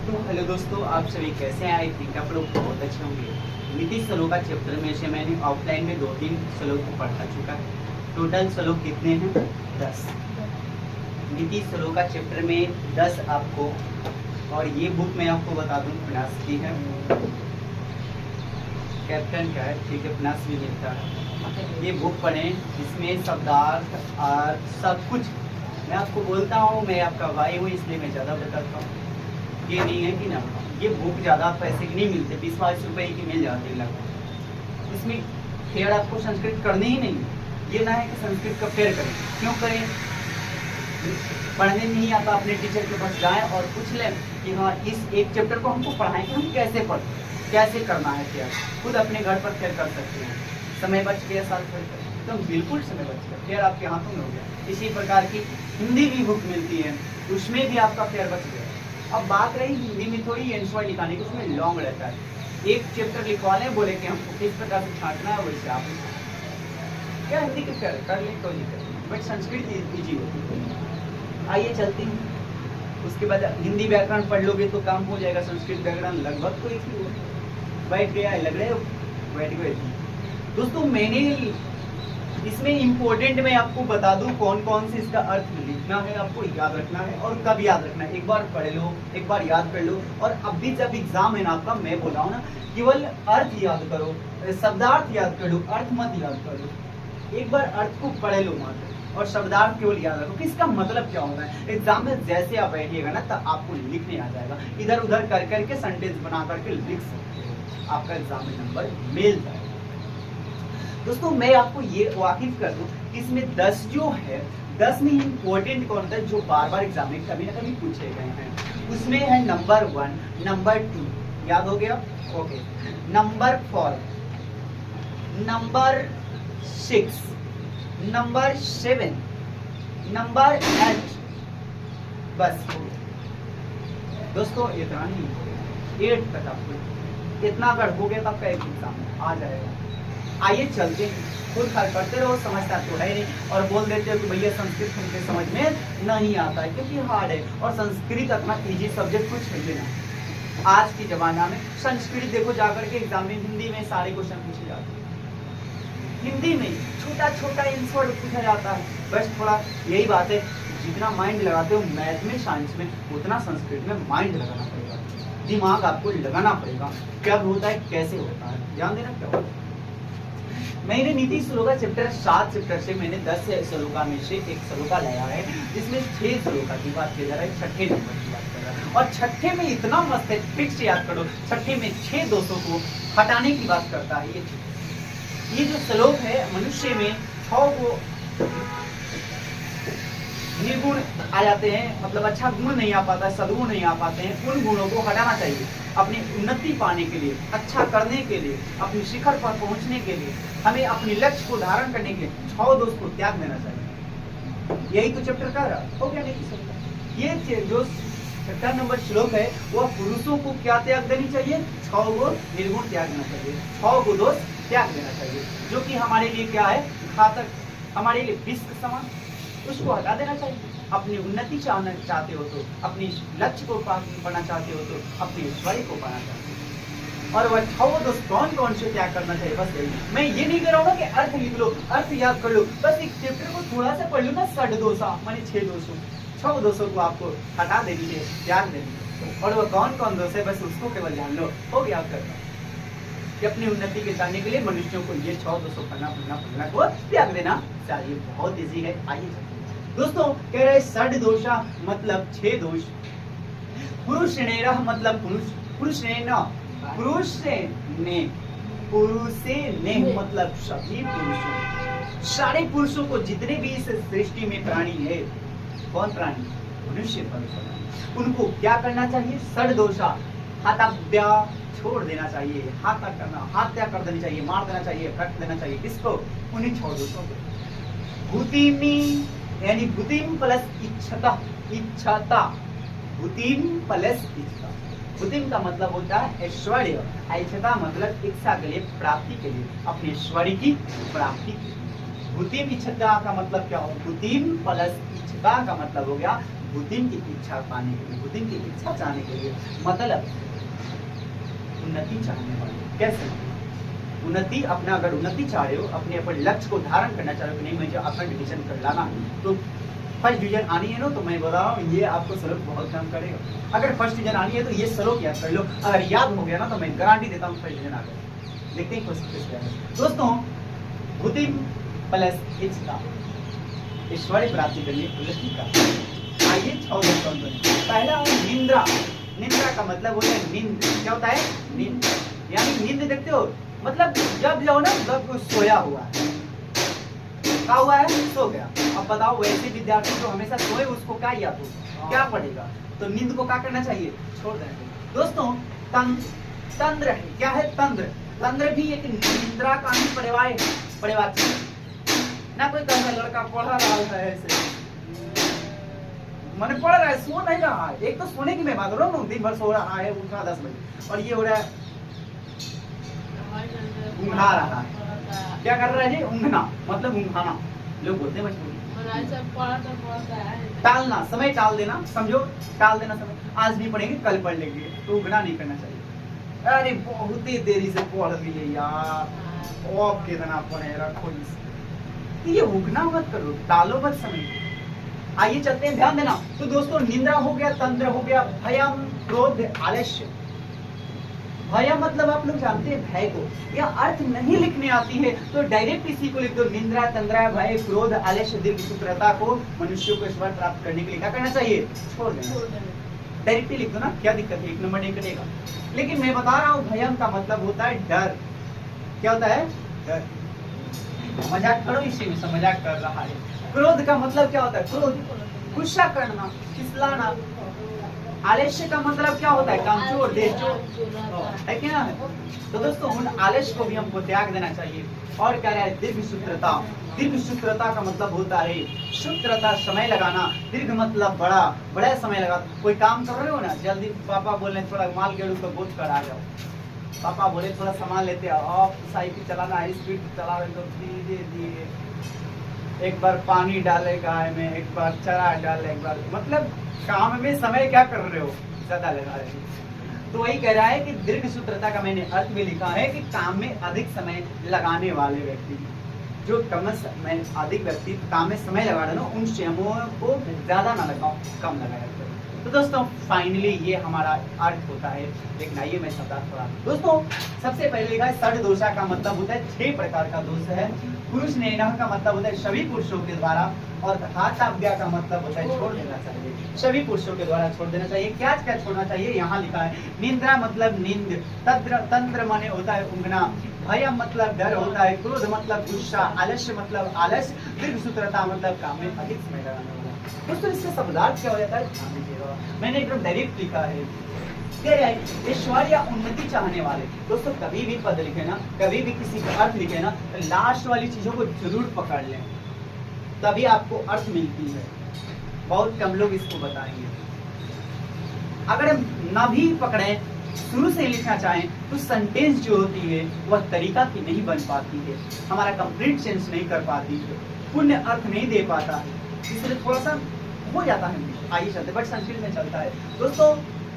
तो हेलो दोस्तों, आप सभी कैसे हैं? आई थिंक आप लोग बहुत अच्छे होंगे। नीति श्लोक का चैप्टर में से मैंने ऑफलाइन में 2-3 श्लोक पढ़ा चुका है। टोटल श्लोक कितने हैं? 10। नीति श्लोक का चैप्टर में 10 आपको, और ये बुक मैं आपको बता दूं उपन्यास की है, कैप्टन का है, ठीक है, उपन्यास भी मिलता है। ये बुक पढ़ें, इसमें शब्दार्थ और सब कुछ मैं आपको बोलता हूँ। मैं आपका भाई हूँ इसलिए मैं ज़्यादा बताता हूँ। ये नहीं है कि ना, ये बुक ज़्यादा पैसे की नहीं मिलते, 20-22 रुपए की मिल जाती है लगभग। इसमें फेयर आपको संस्कृत करनी ही नहीं, ये ना है कि संस्कृत का फेयर करें। क्यों करें? पढ़ने नहीं आता अपने टीचर के पास जाएं और पूछ लें कि हाँ इस एक चैप्टर को हमको पढ़ाएं कि हम कैसे पढ़ें, कैसे करना है फेयर। खुद अपने घर पर फेयर कर सकते हैं। समय बच गया साल भर का, एकदम बिल्कुल समय बच गया, फेयर आपके हाथों में हो गया। इसी प्रकार की हिंदी भी बुक मिलती है, उसमें भी आपका फेयर बच गया। अब बात रही हिंदी में थोड़ी एंसर लिखाने की, उसमें लॉन्ग रहता है। एक चैप्टर लिखवा लें, बोले कि हमको किस प्रकार से छांटना है वैसे आप क्या हिंदी के फेयर कर लें कोई दिक्कत नहीं, बट संस्कृत ईजी होती है। आइए चलते हैं। उसके बाद हिंदी व्याकरण पढ़ लोगे तो काम हो जाएगा। संस्कृत व्याकरण लगभग तो एक ही हो, बैठ गया लग रहे हो, बैठ गए। दोस्तों मैंने इसमें इम्पोर्टेंट मैं आपको बता दूं कौन कौन से इसका अर्थ लिखना है, आपको याद रखना है और कब याद रखना है। एक बार पढ़ लो, एक बार याद कर लो, और अब भी जब एग्जाम है ना आपका, मैं बोल रहा हूँ ना, केवल अर्थ याद करो, शब्दार्थ याद कर लो, अर्थ मत याद कर लो। एक बार अर्थ को पढ़ लो मात्र, और शब्दार्थ केवल याद रखो कि इसका मतलब क्या होता है। एग्जाम में जैसे आप बैठिएगा ना तब आपको लिखने आ जाएगा। इधर उधर कर करके सेंटेंस बना करके लिख सकते हो, आपका एग्जाम में नंबर मिल जाएगा। दोस्तों मैं आपको ये वाकिफ कर दूं कि इसमें 10 जो है, 10 में इम्पोर्टेंट कौन था जो बार बार एग्जाम में कभी ना कभी पूछे गए हैं। उसमें है नंबर 1, नंबर 2 याद हो गया, okay, number 4, number 6, number 7, number 8, बस हो गया। दोस्तों इतना नहीं, 8 तक आपको इतना अगर हो गया तो आपका एक एग्जाम आ जाएगा। आइए चलते हैं। खुद करते रहो, समझता तो है नहीं, और बोल देते हो कि भैया संस्कृत हमके समझ में नहीं आता है क्योंकि हार्ड है। और संस्कृत इतना इजी सब्जेक्ट कुछ है ना आज के जमाना में। संस्कृत देखो जाकर के एग्जाम में हिंदी में सारे क्वेश्चन पूछे जाते हैं, हिंदी में छोटा छोटा आंसर पूछा जाता है। बस थोड़ा यही बात है, जितना माइंड लगाते हो मैथ में, साइंस में, उतना संस्कृत में माइंड लगाना पड़ेगा, दिमाग आपको लगाना पड़ेगा। क्या होता है, कैसे होता है, ध्यान देना क्या होता है। मैंने नीति श्लोका चैप्टर 7 चैप्टर से मैंने 10 श्लोका में से एक श्लोका लाया है, जिसमें 6 श्लोका की बात की जा रही है, छठे नंबर की बात कर रहा है। और छठे में इतना मस्त है, फिक्स याद करो, छठे में 6 दोषों को हटाने की बात करता है। ये जो श्लोक है, मनुष्य में 6 को निर्गुण आ जाते हैं, मतलब अच्छा गुण नहीं आ पाता है, सद्गुण नहीं आ पाते हैं। उन गुणों को हटाना चाहिए अपनी उन्नति पाने के लिए, अच्छा करने के लिए, अपनी शिखर पर पहुंचने के लिए, हमें अपने लक्ष्य को धारण करने के लिए 6 दोष को त्याग देना चाहिए। यही तो चैप्टर का हो गया नहीं। ये जो चैप्टर नंबर श्लोक है वो पुरुषों को क्या त्याग देनी चाहिए? 6 को निर्गुण त्याग देना चाहिए, 6 को दोष त्याग देना चाहिए, जो कि हमारे लिए क्या है, घातक, हमारे लिए विष के समान, उसको हटा देना चाहिए। अपनी उन्नति चाहते हो तो, अपनी लक्ष्य को पाना चाहते हो तो, अपने ऐश्वर्य को पाना चाहते हो। और वह 6 दोष कौन कौन से त्याग करना चाहिए, बस यही। मैं ये नहीं कह रहा हूँ ना कि अर्थ लिख लो, अर्थ याद कर लो, बस एक चैप्टर को थोड़ा सा पढ़ लो ना, 6 दोषा माने 6 दोषों, 6 दोषों को आपको हटा देनी है, त्याग देनी है। और वो कौन कौन दोष है बस उसको केवल जान लो, हो गया करना कि अपनी उन्नति के जानने के लिए मनुष्यों को ये 6 दोषों करना को त्याग देना चाहिए। बहुत ईजी है। आइए दोस्तों, कह रहे 6 दोषा मतलब 6 दोष। पुरुष ने मतलब पुरुष ने मतलब सभी पुरुषों, सारे पुरुषों को, जितने भी इस सृष्टि में प्राणी है, कौन प्राणी? मनुष्य प्राणी। उनको क्या करना चाहिए? 6 दोषा, हत्या छोड़ देना चाहिए, हत्या कर देनी चाहिए, मार देना चाहिए, कट देना चाहिए। किसको? उन्हीं 6 दोषों को। भूतिमी यानी भूतिम प्लस इच्छता, भूतिम प्लस इच्छता। भूतिम का मतलब होता है ऐश्वर्य, इच्छता मतलब इच्छा के लिए, प्राप्ति के लिए, अपने ऐश्वर्य की प्राप्ति के लिए। भूतिम इच्छता का मतलब क्या हो? भूतिम प्लस इच्छता का मतलब हो गया भूतिन की इच्छा पाने के लिए, भूतिन की इच्छा चाहने के लिए, मतलब उन्नति चाहने वाले। कैसे उन्नति? अपना अगर उन्नति चाह रहे हो, अपने अपन लक्ष्य को धारण करना चाह रहे हो कि नहीं मुझे अपना डिवीजन कर लाना, तो फर्स्ट डिवीजन आनी है ना, तो मैं बोल रहा हूँ ये आपको श्लोक बहुत काम करेगा। अगर फर्स्ट डिवीजन आनी है तो ये श्लोक याद कर लो, अगर याद हो गया ना तो मैं गारंटी देता हूँ फर्स्ट डिवीजन आ गया। देखते हैं कोशिश क्या है दोस्तों। भूतिम प्लस इच्छा ईश्वरी प्राप्ति करने उन्नति का। आइए 6 दृष्टांत बने। पहला है निंद्रा। निंद्रा का मतलब होता है नींद। क्या होता है? नींद। यानी नींद देखते हो, मतलब जब जो ना जब सोया हुआ है, क्या हुआ है? सो गया। अब बताओ वैसे विद्यार्थी जो हमेशा सोए उसको क्या याद हो, क्या पड़ेगा? तो नींद को क्या करना चाहिए? छोड़ देना चाहिए। दोस्तों तंत्र है। क्या है? तंत्र। तंत्र भी एक निंद्रा का ही परिवार ना। कोई कहता लड़का पढ़ रहा है ऐसे, मैंने पढ़ रहा है, सो नहीं रहा है। एक तो सोने की मैं बात कर रहा हूँ, दिन भर सो रहा है, उठा 10 बजे, और ये हो रहा है ऊँघा रहा है। क्या कर रहा है जी? ऊँघना, मतलब ऊँघाना लोग बोलते हैं मजबूरी। टालना, समय टाल देना, समझो, टाल देना समय। आज नहीं पढ़ेंगे कल पढ़ लेंगे, तो ऊँघना नहीं करना चाहिए। अरे बहुत ही देरी से पढ़ लिए यार, और कितना पढ़े, रखो ये ऊँघना मत करो, टालो मत समय। आइए चलते हैं, ध्यान देना। तो दोस्तों निंद्रा हो गया, तंत्र हो गया, भयम, क्रोध, आलस्य। भय मतलब आप लोग जानते हैं भय को, या अर्थ नहीं लिखने आती है तो डायरेक्ट इसी को लिख दो। निंद्रा, तंद्रा, भय, क्रोध, आलस्य, दीर्घ सूत्रता को मनुष्य को ईश्वर प्राप्त करने के लिए क्या करना चाहिए? छोड़ देना। डायरेक्टली लिख दो ना, क्या दिक्कत है? 1 नंबर नहीं कटेगा। लेकिन मैं बता रहा हूँ भयम का मतलब होता है डर। क्या होता है? डर। मजाक करो, इसी में से मजाक कर रहा है। क्रोध का मतलब क्या होता है? क्रोध, गुस्सा करना, खिसलाना। आलस्य का मतलब क्या होता है? कामचोर, देशचोर, है क्या है? तो दोस्तों उन आलस्य को भी हमको त्याग देना चाहिए। और क्या है? दीर्घ सूत्रता। दीर्घ सूत्रता का मतलब होता है सूत्रता, समय लगाना। दीर्घ मतलब बड़ा समय लगा। कोई काम कर रहे हो ना, जल्दी पापा बोले थोड़ा माल गेड़ू तो बोझ कर आ जाओ, पापा बोले थोड़ा सामान लेते आओ, आप साइकिल चलाना है, स्पीड चला रहे तो धीरे धीरे, एक बार पानी डाले गाय में, एक बार चरा डाले, एक बार, मतलब काम में समय क्या कर रहे हो? ज्यादा लगा रहे हो। तो वही कह रहा है कि दीर्घ सूत्रता का मैंने अर्थ भी लिखा है कि काम में अधिक समय लगाने वाले व्यक्ति, जो अधिक व्यक्ति काम में समय लगा रहे हो, उन स्वयं को ज्यादा ना लगाओ, कम लगाया। तो दोस्तों फाइनली ये हमारा अर्थ होता है। लेकिन आइए मैं शब्दार्थ थोड़ा। दोस्तों सबसे पहले लिखा है षड दोषा का मतलब होता है 6 प्रकार का दोष है। पुरुष नैना का मतलब होता है सभी पुरुषों के द्वारा, और हाथाव्या का मतलब होता है छोड़ देना चाहिए, सभी पुरुषों के द्वारा छोड़ देना चाहिए। क्या क्या छोड़ना चाहिए? यहाँ लिखा है। निंद्रा मतलब नींद, तंत्र माने होता है ऊँघना, भय मतलब डर होता है, क्रोध मतलब गुस्सा, आलस्य मतलब आलस, दीर्घ सूत्रता मतलब काम में अधिक समय लगाने वाला। दोस्तों इससे शब्दार्थ क्या हो जाता है? मैंने एकदम डायरेक्ट लिखा है। ईश्वर या उन्नति चाहने वाले। दोस्तों कभी भी पद लिखे ना, कभी भी किसी का अर्थ लिखे ना, तो लास्ट वाली चीजों को जरूर पकड़ लें, तभी आपको अर्थ मिलती है। बहुत कम लोग इसको बताएंगे। अगर हम ना भी पकड़े, शुरू से लिखना चाहें, तो सेंटेंस जो होती है वह तरीका की नहीं बन पाती है, हमारा कंप्लीट सेंस नहीं कर पाती है, पुण्य अर्थ नहीं दे पाता है, इसलिए थोड़ा सा हो जाता है। आइए चलते, बट संस्कृत में चलता है। दोस्तों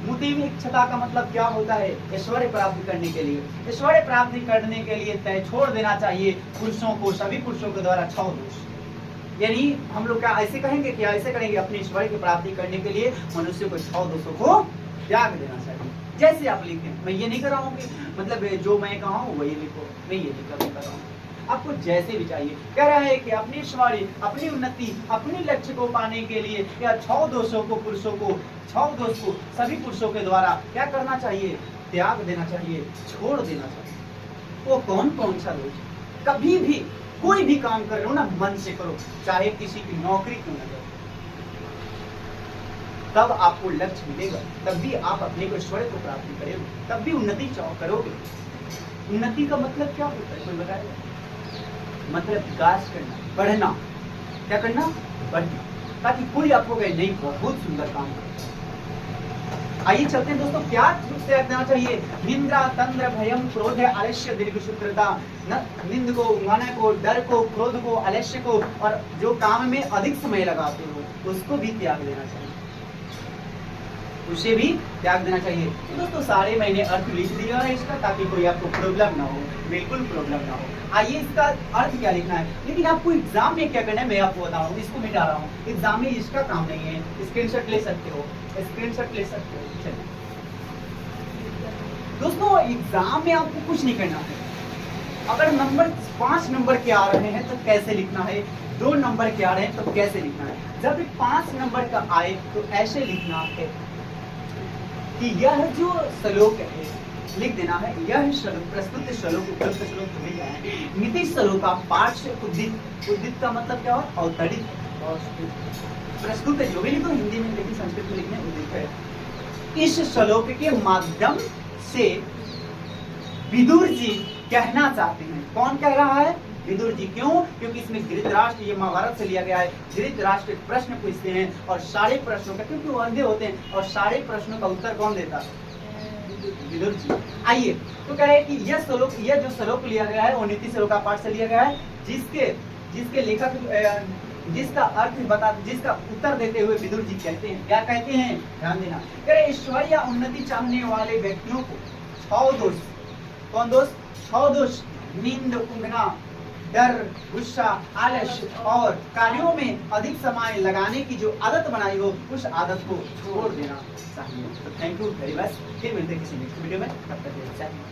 मुतिम इच्छता का मतलब क्या होता है? ऐश्वर्य प्राप्ति करने के लिए। ऐश्वर्य प्राप्ति करने के लिए तय छोड़ देना चाहिए पुरुषों को, सभी पुरुषों के द्वारा 6 दोष। यानी हम लोग क्या ऐसे कहेंगे, क्या ऐसे करेंगे? अपने ऐश्वर्य की प्राप्ति करने के लिए मनुष्य को 6 दोषों को त्याग देना चाहिए। जैसे आप लिखें, मैं ये नहीं कर रहा हूँ कि मतलब जो मैं कहा हूँ वही लिखो, मैं ये नहीं कर रहा हूँ, आपको जैसे भी चाहिए। कह रहा है कि अपनी ऐश्वर्य, अपनी उन्नति, अपने लक्ष्य को पाने के लिए या 6 दोषों को, पुरुषों को 6 दोष को सभी पुरुषों के द्वारा क्या करना चाहिए? त्याग देना चाहिए, छोड़ देना चाहिए। वो कौन कौन सा दोष? कभी भी कोई भी काम कर रहे हो ना, मन से करो, चाहे किसी की नौकरी क्यों न करो, तब आपको लक्ष्य मिलेगा, तब भी आप अपने को ऐश्वर्य को प्राप्ति करोगे, तब भी उन्नति करोगे। उन्नति का मतलब क्या होता है? कोई बताएगा? मतलब विकास करना, बढ़ना। क्या करना? बढ़ना, ताकि कोई आपको कहे नहीं बहुत सुंदर काम कर। आइए चलते हैं दोस्तों, क्या से रखना चाहिए? निंद्रा, तंद्र, भयम, क्रोध, आलस्य, दीर्घ सूत्रता। निंद को, ऊँघाने को, डर को, क्रोध को, आलस्य को, और जो काम में अधिक समय लगाते हो उसको भी त्याग देना चाहिए। उसे भी त्याग देना चाहिए। तो दोस्तों सारे मैंने अर्थ लिख दिया है इसका, ताकि कोई आपको प्रॉब्लम ना हो, बिल्कुल प्रॉब्लम ना हो। आइए इसका अर्थ क्या लिखना है, लेकिन आपको एग्जाम में क्या करना है मैं आपको बता रहा हूँ, इसको मिटा रहा हूँ। एग्जाम में इसका काम नहीं है, स्क्रीनशॉट ले सकते हो, स्क्रीनशॉट ले सकते हो। चलिए दोस्तों, एग्जाम में आपको कुछ नहीं करना है। अगर नंबर 5 नंबर के आ रहे हैं तो कैसे लिखना है, 2 नंबर के आ रहे हैं तो कैसे लिखना है। जब 5 नंबर का आए तो ऐसे लिखना है कि यह जो श्लोक है, लिख देना है यह श्लोक, प्रस्तुत श्लोक, उपयुक्त श्लोक तुम्हें क्या है, नीति श्लोक का पाठ से उद्दित, उद्दित का मतलब क्या हो, अवतरित, प्रस्तुत है जो भी लिखो हिंदी में, लेकिन संस्कृत में लिखने उद्दित है। इस श्लोक के माध्यम से विदुर जी कहना चाहते हैं। कौन कह रहा है, विदुर जी। क्यों, क्योंकि इसमें धृतराष्ट्र, ये महाभारत से लिया गया है, धृतराष्ट्र प्रश्न पूछते हैं और सारे प्रश्नों का, क्योंकि वो अंधे होते हैं, और सारे प्रश्नों का उत्तर कौन देता है, विदुर जी। आइए तो कह रहे हैं कि यह श्लोक, यह जो श्लोक लिया गया है वो नीति श्लोक का पाठ से लिया गया है, जिसके लेखक, जिसका अर्थ बता, जिसका उत्तर देते हुए विदुर जी कहते हैं, क्या कहते हैं, ध्यान देना। कह रहे ईश्वर या उन्नति चाहने वाले व्यक्तियों को 6 दोष, कौन दोष, 6 दोष, नींद, ऊँघना, डर, गुस्सा, आलस्य और कार्यों में अधिक समय लगाने की जो आदत बनाई हो, उस आदत को छोड़ देना चाहिए। तो थैंक यू वेरी मच, फिर मिलते हैं किसी नेक्स्ट वीडियो में, तब तक के लिए जय हिंद।